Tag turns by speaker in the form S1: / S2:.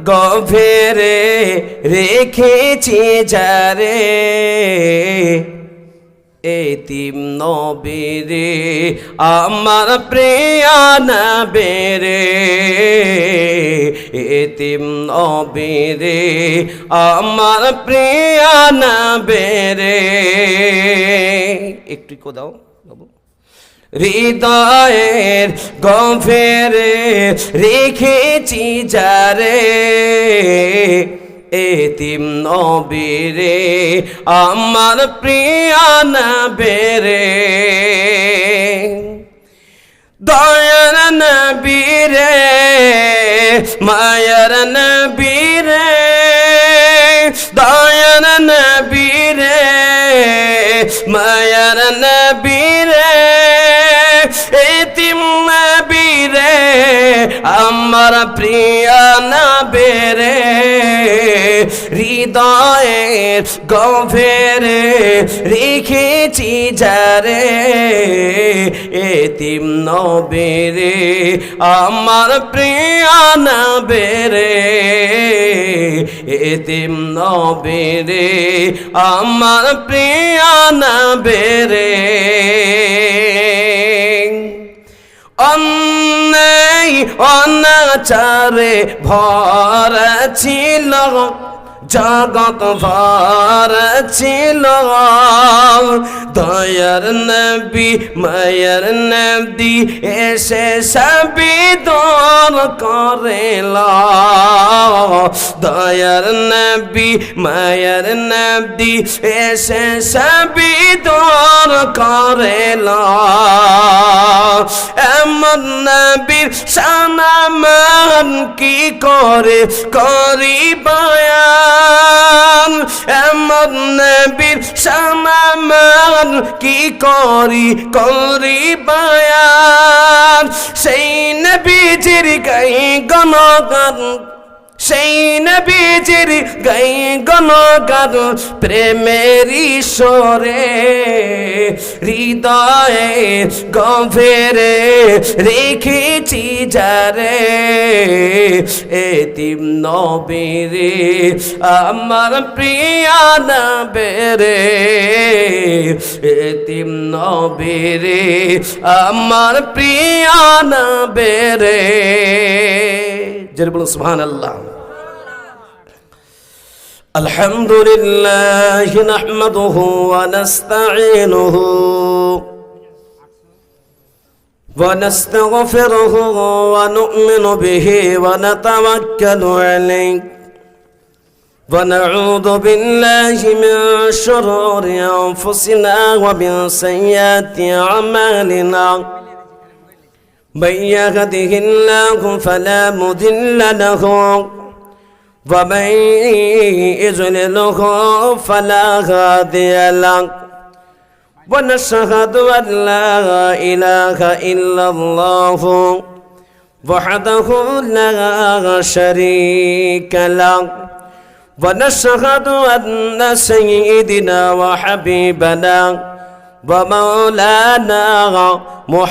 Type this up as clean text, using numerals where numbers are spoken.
S1: গভীরে রেখেছি যারে এতিম নবীরে আমার প্রিয় নবীরে এতিম নবীরে আমার প্রিয় নবীরে একটু কো দাও বাবু হৃদয়ের গভীরে রেখেছি যারে এতিম নবীরে আমার প্রিয় নবীরে দয়ার নবীরে মায়ার নবীরে দয়ার নবীরে মায়ার নবীরে এতিম নবীরে আমার প্রিয় নবীরে হৃদয়ের গভীরে রেখেছি যারে এতিম নবীরে আমার প্রিয় নবীরে এতিম নবীরে আমার প্রিয় নবীরে অন্যায় অনাচারে ভরা ছিল জগৎ ভরা ছিল দয়ার নবী মায়ার নবী এসে সবই দূর করেল দয়ার নবী মায়ার নবী এসে সবই দূর করেল এমন নবীর সানামান কি করে করি বয়ান এমন নবীর সানামান কি করি বয়ান সেই নবীজির গাই গণগান সেই নবীজির গাই গণগান প্রেমের ঈশ্বরে হৃদয়ে গভীরে রেখেছি যারে এতিম নবীরে আমার প্রিয় নবীরে এতিম নবীরে আমার প্রিয় নবীরে জোরে বলুন সুবহানাল্লাহ الحمد لله نحمده ونستعينه ونستغفره ونؤمن به ونتوكل عليه ونعوذ بالله من شرور أنفسنا ومن سيئات أعمالنا من يهده الله فلا مضل له ومن يضلله فلا هادي له ونشهد أن لا إله إلا الله وحده لا شريك له ونشهد أن سيدنا وحبيبنا ومولانا محمد